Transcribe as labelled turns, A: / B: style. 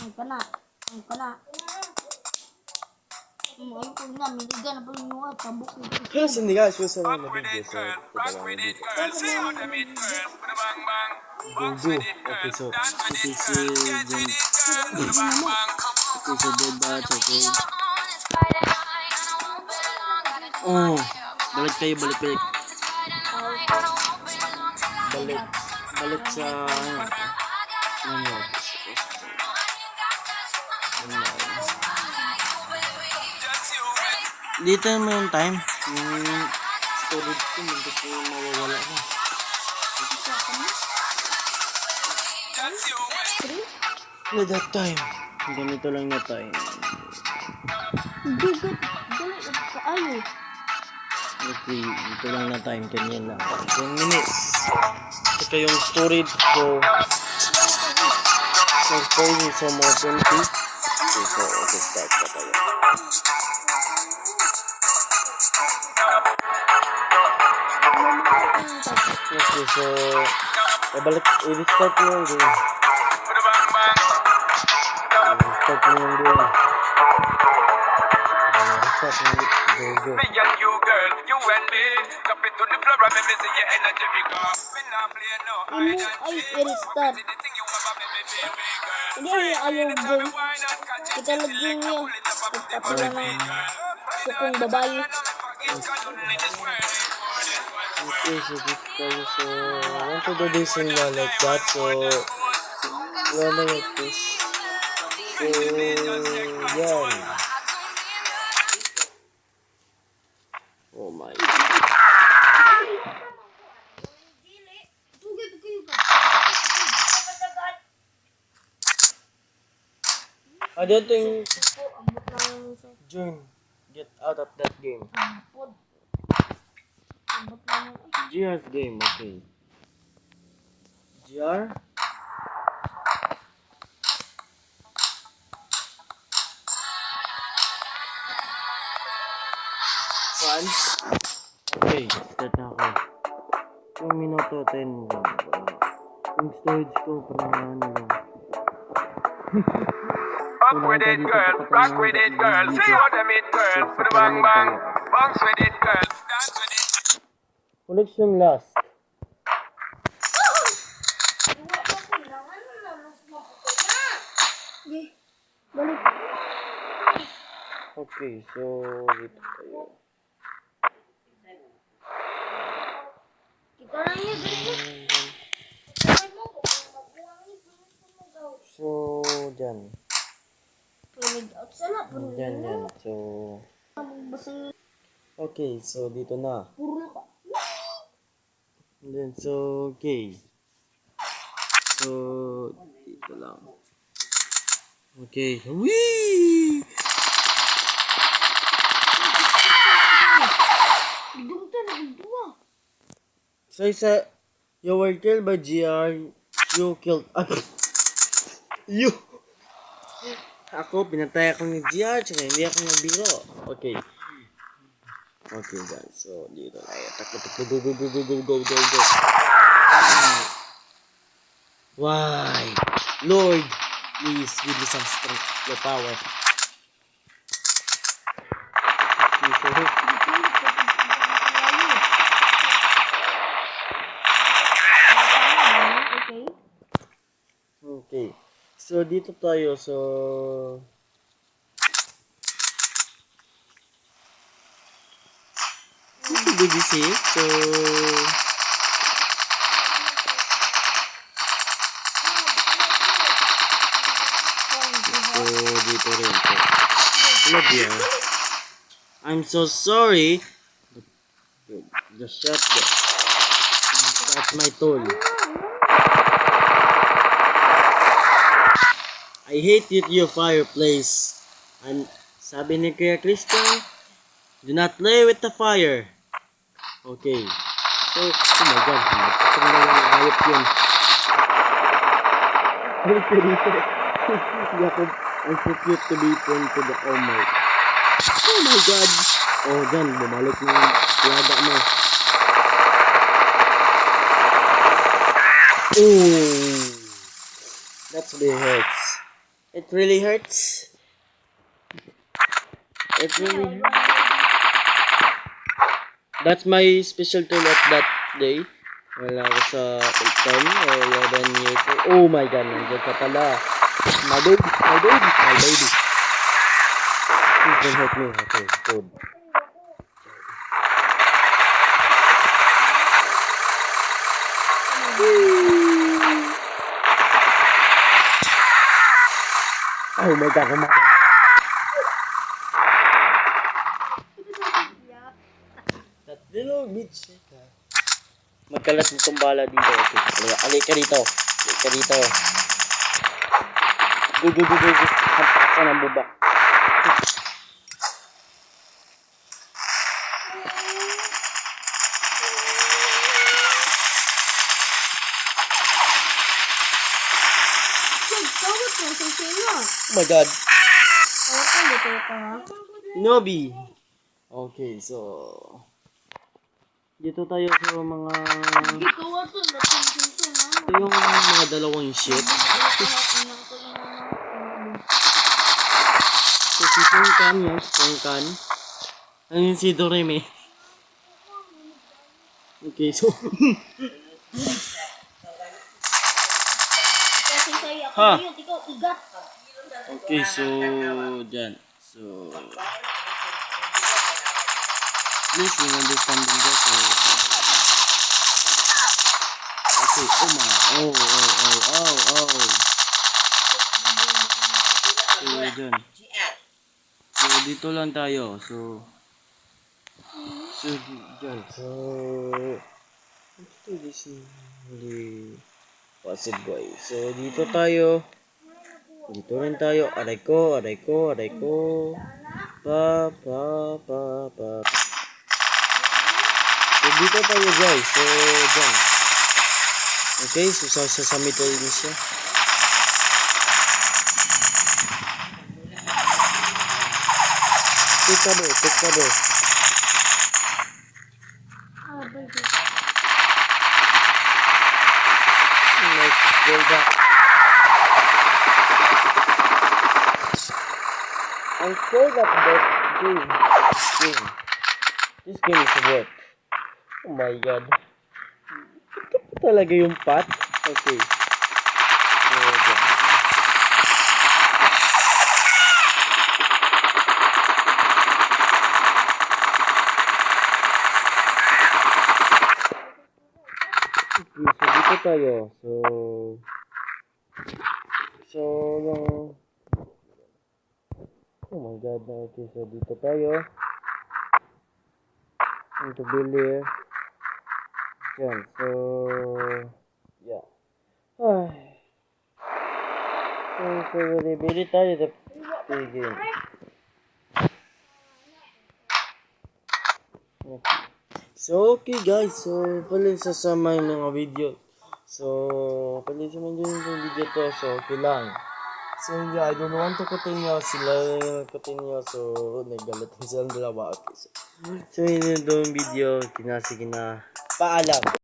A: Ang kana. Ay ko na, miliga na pa yung mga tabok ko.
B: Pero hindi ka, sure sa mga video. So, pagkakas na video. Gogo. Okay, so, okay, si Jen. Okay, so, dead batch, okay. Oh, balik tayo, balik. Balik sa, ano, dito naman yung time. Yung storage ko, hindi ko mawawala ko. Na that time. Ganito lang na time.
A: Bigot. Dali, kaayo.
B: Okay, ito lang na time. Ganyan lang. 10 minutes. Saka yung storage ko. So, phone is almost empty. Okay, so, okay, start pa tayo. Okay, so, i-restart mo yung game. I-restart mo yung game. I-restart mo yung game.
C: Me and you, girl, you and me. Drop it to the floor and make me see your energy because me not play no hide and seek.
A: I-restart.
C: See the thing you have, make me feel me, girl.
A: Hindi ayaw game. Kita lagi niya. Pagkapala ng sukong babae.
B: Okay, so dito tayo. So, I want to do this in like that. So, wala like this. So, yan. Oh my. Dito yung join. Get out of that game. GR's game, okay. GR? France? Okay, start na ako. 2 minuto, 10 lang. Yung storage ko, parang ano lang.
C: Rock with it, girl. Rock with it, girl. See how them it, girl. Put a bang bang. Bounce with it, girl. Dance with it.
B: Connection lost.
A: Balik.
B: Okay, so dito tayo.
A: Kita lang yun.
B: So, dyan. Dyan. So, okay, so dito na. And then, so, okay. So, dito lang. Okay. Whee! So, isa, you were killed by GR. You killed, you. Ako, pinatay ako ni GR, tsaka hindi ako nagbiro. Okay. Okay, guys. So, dito na. Takbo. Go. Why? Lord, please give me some strength, your power. Okay, so, okay. So, dito tayo. So, did you see? So, dito rin. Hello, dear. I'm so sorry. Just shut that. That's my tool. I hate it, your fireplace. Sabi ni Kuya Christian, do not play with the fire. Okay. So, oh my God. Patang na yung hayop yun. Balik ko dito. I'm so cute to be prone to the oh my. Oh my God. Oh, dyan. Bumalik na yung laga mo. Oh. That's really hurts. It really hurts. It really hurts. That's my special tool of that day. Wala ako sa 10 or 11 years old. Oh my god, nandiyan ka pala. My baby, my baby, my baby. Please don't hurt me. Okay, good. Oh my god, kumakas. That little bitch. Magkalat nitong bala dito. Okay, alik ka dito. Alik ka dito. Go. Hampasan ang baba. Oh my god. Nobi. Okay, so dito tayo sa mga ito yung mga dalawang ship. So si Pongkan yan, si Pongkan. Ayun si Doreme. Okay, so ha. Okay, so dyan. So please understand them guys. So, okay, oh my, oh. So dyan. So dito lang tayo. So dyan. So this is really possible. So dito tayo. Dito rin tayo. Aray ko. Pa. So dito tayo guys. So dyan. Okay, so sa middle din siya. Take cover. Let's go back. I'm sure that this game is worth. Oh my god. Ito pa talaga yung pot? Okay. So, dyan. Okay, so dito tayo. So, yung oh my god, okay, so dito tayo. Ito Billy. Yan, so yeah. Ay. So bili tayo sa game. So okay guys, so pala sasama yung mga video. So pala sasama yung video to, so okay lang. So yeah, I don't want to continue sila so nagalit sila dalawa. Okay, so yun yung video, sige na, paalam.